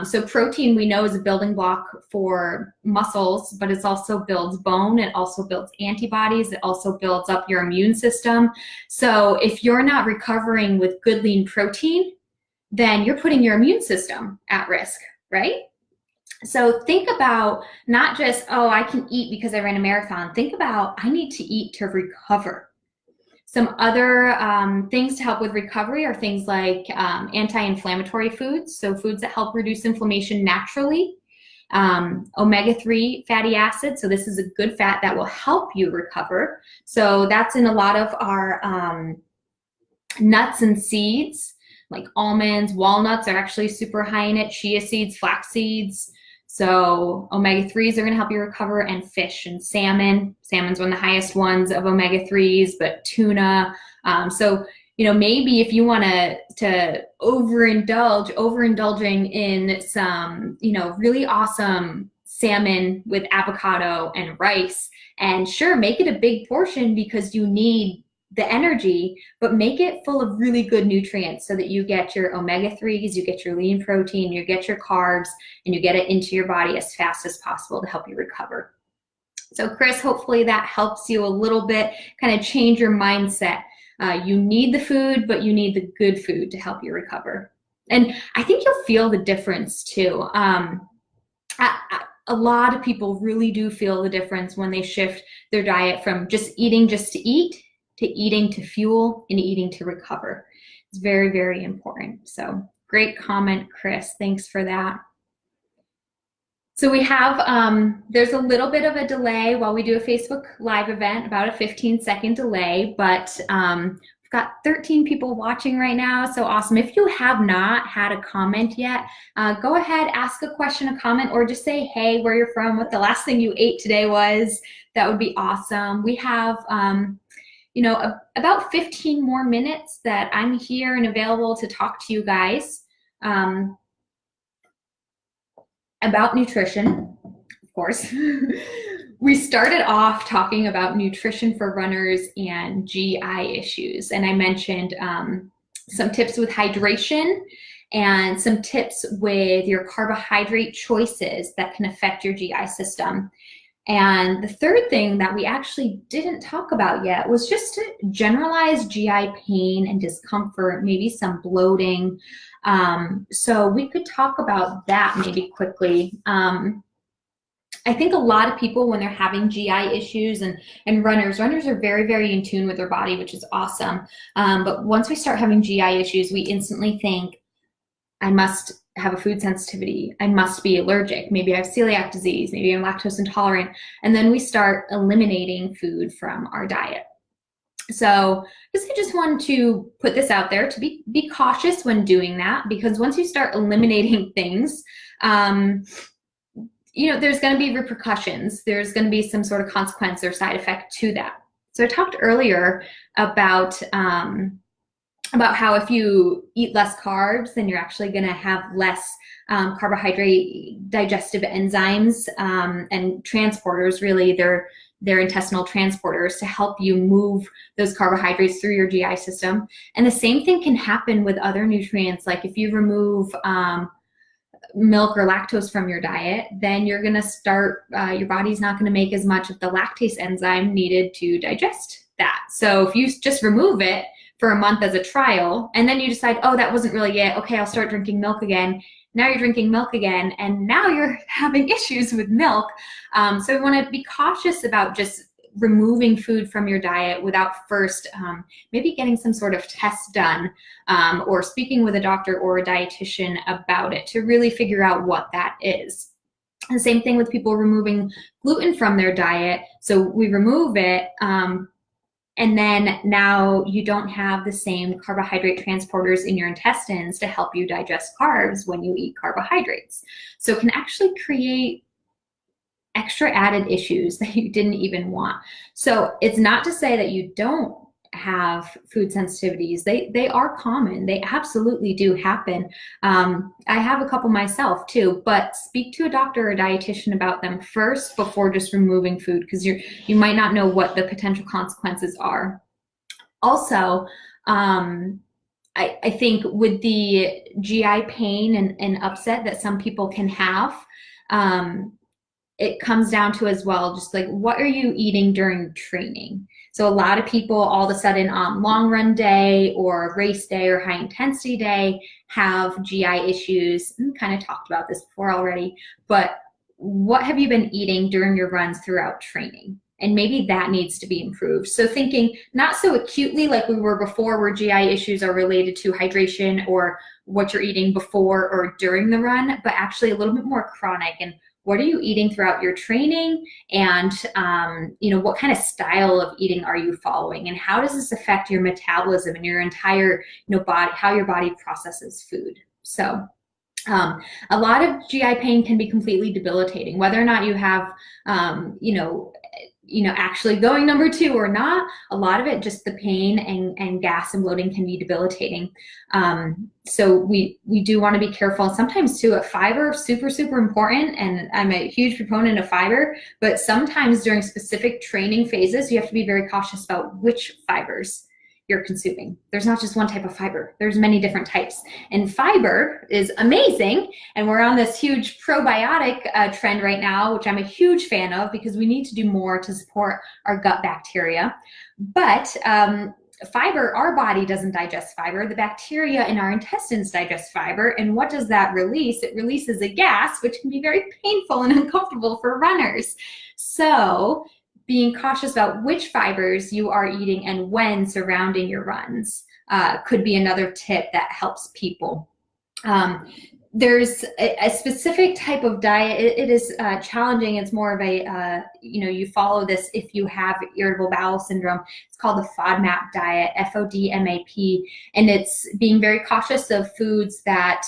So protein, we know, is a building block for muscles, but it also builds bone. It also builds antibodies. It also builds up your immune system. So if you're not recovering with good lean protein, then you're putting your immune system at risk, right? So think about not just, oh, I can eat because I ran a marathon. Think about, I need to eat to recover. Some other things to help with recovery are things like anti-inflammatory foods, so foods that help reduce inflammation naturally. Omega-3 fatty acids, so this is a good fat that will help you recover. So that's in a lot of our nuts and seeds, like almonds, walnuts are actually super high in it, chia seeds, flax seeds. So omega-3s are going to help you recover, and fish and salmon. Salmon's one of the highest ones of omega-3s, but tuna. So, maybe if you want to overindulging in some, really awesome salmon with avocado and rice, and sure, make it a big portion because you need the energy, but make it full of really good nutrients so that you get your omega-3s, you get your lean protein, you get your carbs, and you get it into your body as fast as possible to help you recover. So Chris, hopefully that helps you a little bit, kind of change your mindset. You need the food, but you need the good food to help you recover. And I think you'll feel the difference too. A lot of people really do feel the difference when they shift their diet from just eating just to eat to eating to fuel and eating to recover. It's very, very important. So great comment, Chris. Thanks for that. So we have, there's a little bit of a delay while we do a Facebook Live event, about a 15-second delay, but we've got 13 people watching right now, so awesome. If you have not had a comment yet, go ahead, ask a question, a comment, or just say, hey, where you're from, what the last thing you ate today was. That would be awesome. We have, about 15 more minutes that I'm here and available to talk to you guys about nutrition, of course. We started off talking about nutrition for runners and GI issues, and I mentioned some tips with hydration and some tips with your carbohydrate choices that can affect your GI system. And the third thing that we actually didn't talk about yet was just to generalize GI pain and discomfort, maybe some bloating. So we could talk about that maybe quickly. I think a lot of people, when they're having GI issues, and runners are very, very in tune with their body, which is awesome. But once we start having GI issues, we instantly think, I must have a food sensitivity, I must be allergic, maybe I have celiac disease, maybe I'm lactose intolerant, and then we start eliminating food from our diet. So I just want to put this out there to be cautious when doing that, because once you start eliminating things, there's going to be repercussions. There's going to be some sort of consequence or side effect to that. So I talked earlier about how if you eat less carbs, then you're actually going to have less carbohydrate digestive enzymes and transporters. Really, they're intestinal transporters to help you move those carbohydrates through your GI system. And the same thing can happen with other nutrients. Like if you remove milk or lactose from your diet, then you're going to start, your body's not going to make as much of the lactase enzyme needed to digest that. So if you just remove it for a month as a trial, and then you decide, oh, that wasn't really it, okay, I'll start drinking milk again. Now you're drinking milk again, and now you're having issues with milk. So we want to be cautious about just removing food from your diet without first maybe getting some sort of test done or speaking with a doctor or a dietitian about it to really figure out what that is. The same thing with people removing gluten from their diet. So we remove it, and then now you don't have the same carbohydrate transporters in your intestines to help you digest carbs when you eat carbohydrates. So it can actually create extra added issues that you didn't even want. So it's not to say that you don't have food sensitivities. They are common. They absolutely do happen. I have a couple myself too, but speak to a doctor or a dietitian about them first before just removing food, because you might not know what the potential consequences are. Also, I think with the GI pain and upset that some people can have, it comes down to as well, just like, what are you eating during training? So a lot of people all of a sudden on long run day or race day or high intensity day have GI issues. We kind of talked about this before already, but what have you been eating during your runs throughout training? And maybe that needs to be improved. So thinking not so acutely like we were before, where GI issues are related to hydration or what you're eating before or during the run, but actually a little bit more chronic. And what are you eating throughout your training? And what kind of style of eating are you following? And how does this affect your metabolism and your entire body, how your body processes food? So a lot of GI pain can be completely debilitating, whether or not you have actually going number 2 or not. A lot of it, just the pain and gas and bloating, can be debilitating. So we do want to be careful. Sometimes too, fiber, super important, and I'm a huge proponent of fiber, but sometimes during specific training phases, you have to be very cautious about which fibers you're consuming. There's not just one type of fiber. There's many different types. And fiber is amazing. And we're on this huge probiotic trend right now, which I'm a huge fan of, because we need to do more to support our gut bacteria. But fiber, our body doesn't digest fiber. The bacteria in our intestines digest fiber. And what does that release? It releases a gas, which can be very painful and uncomfortable for runners. So being cautious about which fibers you are eating and when surrounding your runs could be another tip that helps people. There's a specific type of diet. It is challenging. It's more of a, you follow this if you have irritable bowel syndrome. It's called the FODMAP diet, FODMAP, and it's being very cautious of foods that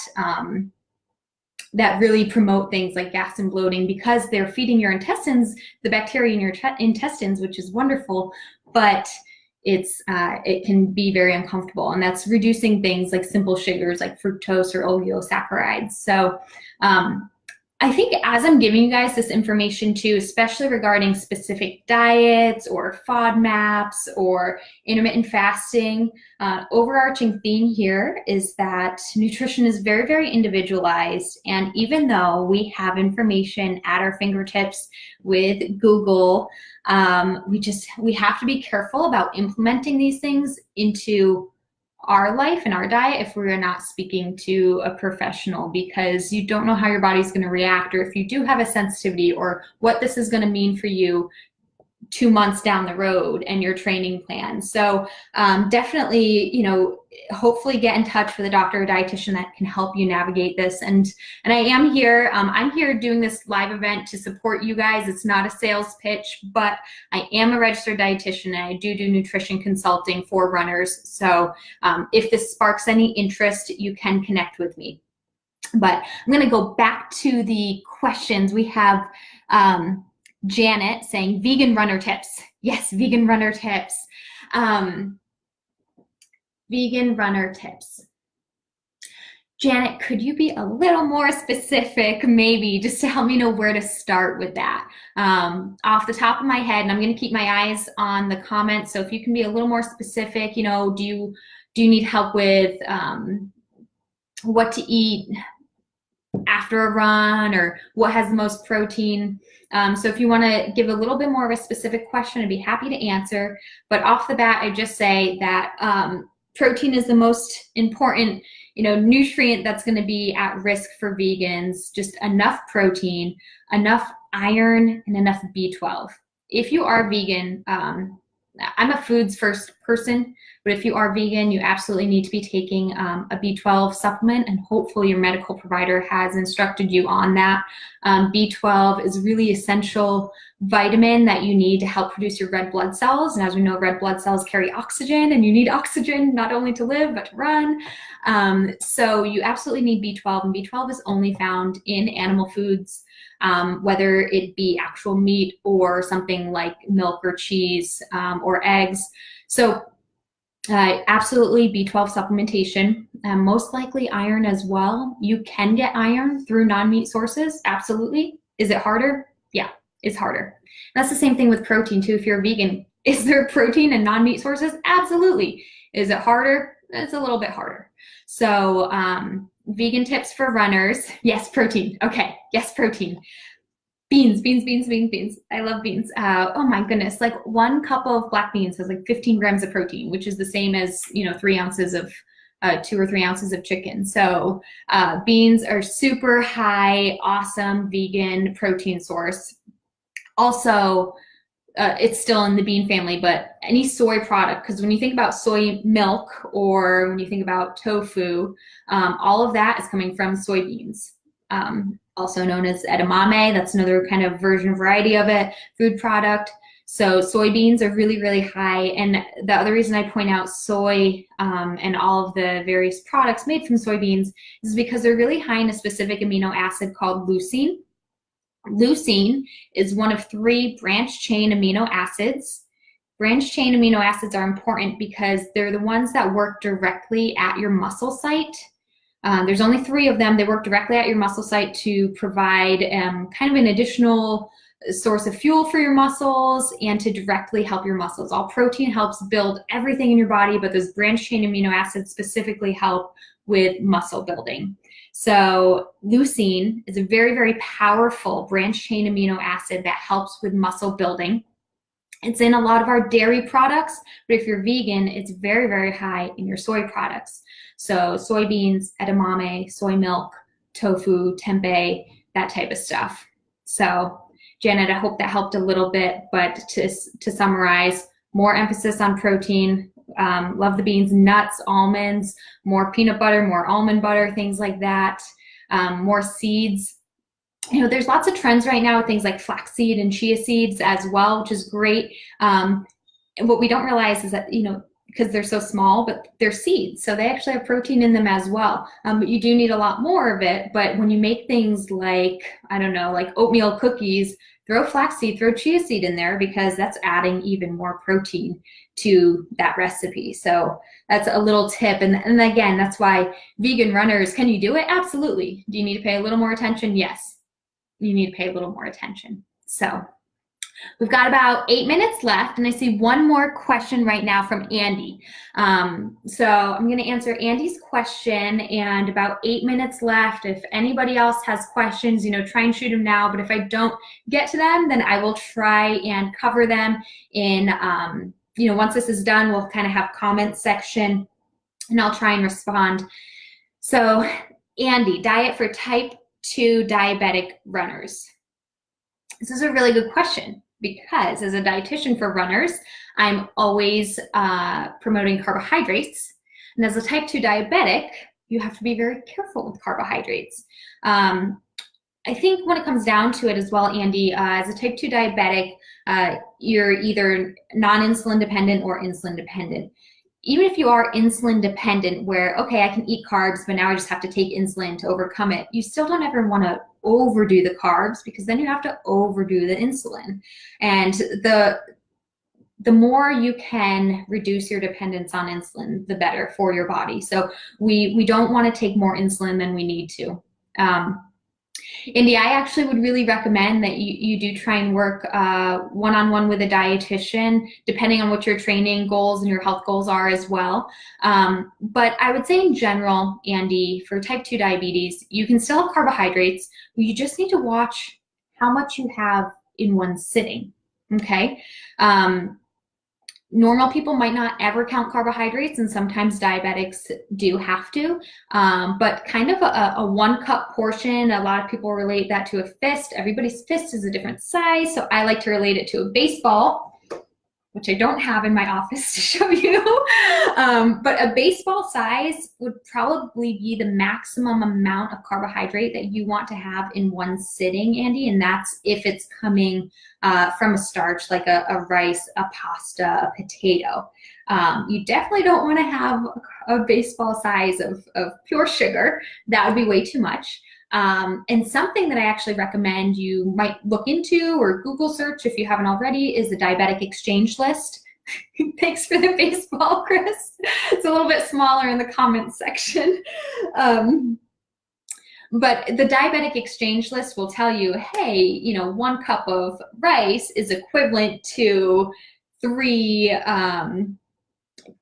that really promote things like gas and bloating, because they're feeding your intestines, the bacteria in your intestines, which is wonderful, but it can be very uncomfortable. And that's reducing things like simple sugars like fructose or oligosaccharides. So I think as I'm giving you guys this information too, especially regarding specific diets or FODMAPs or intermittent fasting, overarching theme here is that nutrition is very, very individualized. And even though we have information at our fingertips with Google, we have to be careful about implementing these things into our life and our diet if we're not speaking to a professional, because you don't know how your body's going to react, or if you do have a sensitivity, or what this is going to mean for you 2 months down the road and your training plan. So definitely, hopefully get in touch with a doctor or dietitian that can help you navigate this. And I am here. I'm here doing this live event to support you guys. It's not a sales pitch, but I am a registered dietitian and I do nutrition consulting for runners. So if this sparks any interest, you can connect with me. But I'm going to go back to the questions. We have Janet saying vegan runner tips. Yes, vegan runner tips. Vegan runner tips. Janet, could you be a little more specific, maybe, just to help me know where to start with that? Off the top of my head, and I'm going to keep my eyes on the comments, so if you can be a little more specific, do you need help with what to eat after a run, or what has the most protein? So if you want to give a little bit more of a specific question, I'd be happy to answer. But off the bat, I just say that protein is the most important, nutrient that's going to be at risk for vegans. Just enough protein, enough iron, and enough B12. If you are vegan, I'm a foods first person, but if you are vegan, you absolutely need to be taking a B12 supplement, and hopefully your medical provider has instructed you on that. B12 is a really essential vitamin that you need to help produce your red blood cells. And as we know, red blood cells carry oxygen, and you need oxygen not only to live, but to run. So you absolutely need B12, and B12 is only found in animal foods, whether it be actual meat or something like milk or cheese or eggs. So absolutely B12 supplementation, most likely iron as well. You can get iron through non-meat sources, absolutely. Is it harder? Yeah, it's harder. That's the same thing with protein too. If you're a vegan, is there protein in non-meat sources? Absolutely. Is it harder? It's a little bit harder. So vegan tips for runners. Yes, protein. Okay, yes, protein. Beans. I love beans. Oh my goodness, like 1 cup of black beans has like 15 grams of protein, which is the same as, 3 ounces of 2 or 3 ounces of chicken. So beans are super high, awesome vegan protein source. Also, it's still in the bean family, but any soy product, because when you think about soy milk or when you think about tofu, all of that is coming from soybeans. Also known as edamame. That's another kind of version variety of it, food product. So soybeans are really, really high. And the other reason I point out soy and all of the various products made from soybeans is because they're really high in a specific amino acid called leucine. Leucine is one of 3 branched chain amino acids. Branched chain amino acids are important because they're the ones that work directly at your muscle site. There's only 3 of them. They work directly at your muscle site to provide kind of an additional source of fuel for your muscles and to directly help your muscles. All protein helps build everything in your body, but those branched chain amino acids specifically help with muscle building. So leucine is a very, very powerful branched chain amino acid that helps with muscle building. It's in a lot of our dairy products, but if you're vegan, it's very, very high in your soy products. So soybeans, edamame, soy milk, tofu, tempeh, that type of stuff. So Janet, I hope that helped a little bit, but to summarize, more emphasis on protein, love the beans, nuts, almonds, more peanut butter, more almond butter, things like that, more seeds. There's lots of trends right now with things like flaxseed and chia seeds as well, which is great. And what we don't realize is that, because they're so small, but they're seeds, so they actually have protein in them as well. But you do need a lot more of it. But when you make things like, I don't know, like oatmeal cookies, throw flaxseed, throw chia seed in there because that's adding even more protein to that recipe. So that's a little tip. And again, that's why vegan runners, can you do it? Absolutely. Do you need to pay a little more attention? Yes, you need to pay a little more attention. So we've got about 8 minutes left, and I see one more question right now from Andy. So I'm going to answer Andy's question, and about 8 minutes left. If anybody else has questions, try and shoot them now. But if I don't get to them, then I will try and cover them in, once this is done, we'll kind of have comment section, and I'll try and respond. So Andy, diet for type 2 diabetic runners. This is a really good question, because as a dietitian for runners, I'm always promoting carbohydrates. And as a type 2 diabetic, you have to be very careful with carbohydrates. I think when it comes down to it as well, Andy, as a type 2 diabetic, you're either non-insulin dependent or insulin dependent. Even if you are insulin dependent, where, okay, I can eat carbs, but now I just have to take insulin to overcome it, you still don't ever want to overdo the carbs, because then you have to overdo the insulin. And the more you can reduce your dependence on insulin, the better for your body. So we don't want to take more insulin than we need to. Indy, I actually would really recommend that you do try and work one-on-one with a dietitian, depending on what your training goals and your health goals are as well. But I would say in general, Andy, for type 2 diabetes, you can still have carbohydrates. You just need to watch how much you have in one sitting, okay? Normal people might not ever count carbohydrates, and sometimes diabetics do have to, but kind of a 1 cup portion, a lot of people relate that to a fist. Everybody's fist is a different size, so I like to relate it to a baseball. which I don't have in my office to show you. But a baseball size would probably be the maximum amount of carbohydrate that you want to have in one sitting, Andy, and that's if it's coming from a starch like a rice, a pasta, a potato. You definitely don't want to have a baseball size of pure sugar. That would be way too much. And something that I actually recommend you might look into or Google search if you haven't already is the diabetic exchange list. Thanks for the baseball, Chris. It's a little bit smaller in the comments section. But the diabetic exchange list will tell you, hey, you know, 1 cup of rice is equivalent to 3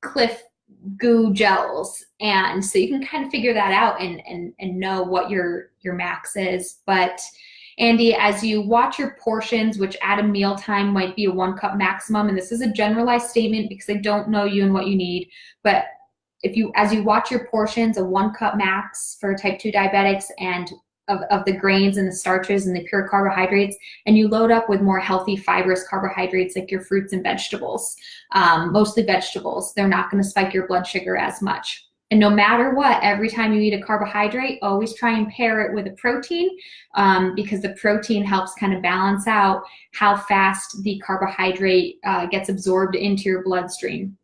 Cliff Goo gels, and so you can kind of figure that out and know what your max is. But Andy, as you watch your portions, which at a mealtime might be a 1 cup maximum, and this is a generalized statement because I don't know you and what you need, but as you watch your portions, a 1 cup max for type 2 diabetics and of the grains and the starches and the pure carbohydrates, and you load up with more healthy fibrous carbohydrates like your fruits and vegetables, mostly vegetables, they're not going to spike your blood sugar as much. And no matter what, every time you eat a carbohydrate, always try and pair it with a protein, because the protein helps kind of balance out how fast the carbohydrate gets absorbed into your bloodstream.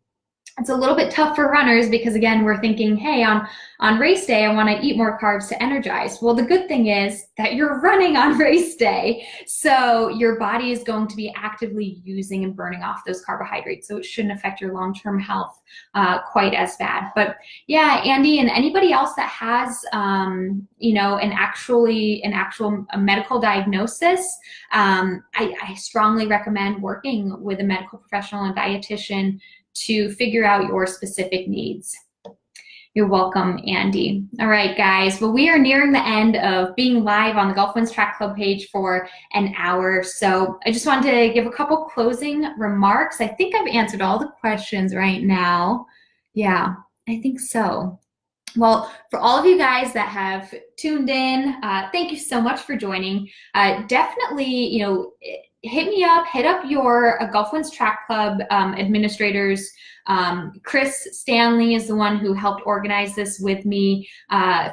It's a little bit tough for runners because, again, we're thinking, hey, on race day, I want to eat more carbs to energize. Well, the good thing is that you're running on race day, so your body is going to be actively using and burning off those carbohydrates, so it shouldn't affect your long-term health quite as bad. But yeah, Andy, and anybody else that has, you know, an actual medical diagnosis, I strongly recommend working with a medical professional and dietitian to figure out your specific needs. You're welcome, Andy. All right, guys. Well, we are nearing the end of being live on the Gulf Winds Track Club page for an hour. So I just wanted to give a couple closing remarks. I think I've answered all the questions right now. Yeah, I think so. Well, for all of you guys that have tuned in, thank you so much for joining. Definitely, you know, hit me up, hit up your Gulf Winds Track Club administrators. Chris Stanley is the one who helped organize this with me,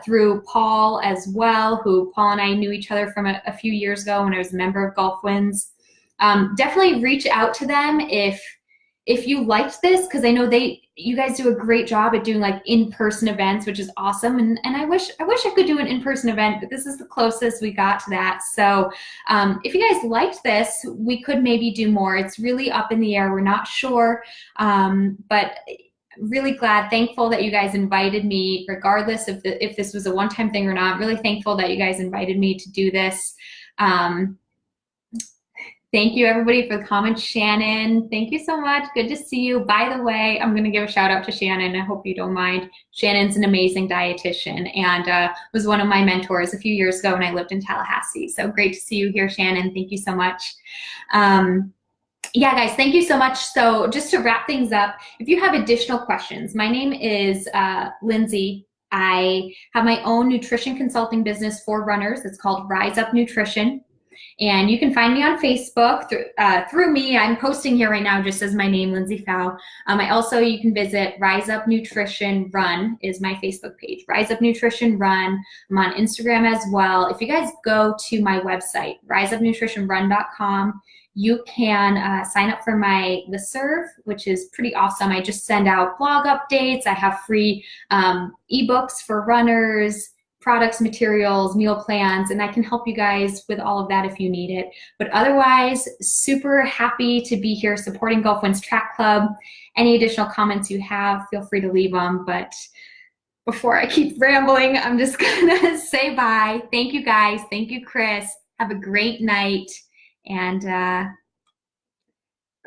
through Paul as well, who Paul and I knew each other from a few years ago when I was a member of Gulf Winds. Definitely reach out to them if you liked this, because I know you guys do a great job at doing like in-person events, which is awesome. And I wish I could do an in-person event, but this is the closest we got to that. So if you guys liked this, we could maybe do more. It's really up in the air. We're not sure, but really glad, thankful that you guys invited me, regardless if this was a one-time thing or not. Really thankful that you guys invited me to do this. Thank you, everybody, for the comments. Shannon, thank you so much. Good to see you. By the way, I'm going to give a shout out to Shannon. I hope you don't mind. Shannon's an amazing dietitian and was one of my mentors a few years ago when I lived in Tallahassee. So great to see you here, Shannon. Thank you so much. Yeah, guys, thank you so much. So just to wrap things up, if you have additional questions, my name is Lindsey. I have my own nutrition consulting business for runners. It's called Rise Up Nutrition. And you can find me on Facebook through me. I'm posting here right now just as my name, Lindsey Fow. You can visit Rise Up Nutrition Run is my Facebook page. Rise Up Nutrition Run. I'm on Instagram as well. If you guys go to my website, riseupnutritionrun.com, you can sign up for my listserv, which is pretty awesome. I just send out blog updates. I have free ebooks for runners, products, materials, meal plans, and I can help you guys with all of that if you need it. But otherwise, super happy to be here supporting Gulf Winds Track Club. Any additional comments you have, feel free to leave them. But before I keep rambling, I'm just gonna say bye. Thank you, guys. Thank you, Chris. Have a great night and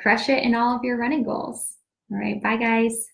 crush it in all of your running goals. All right, bye, guys.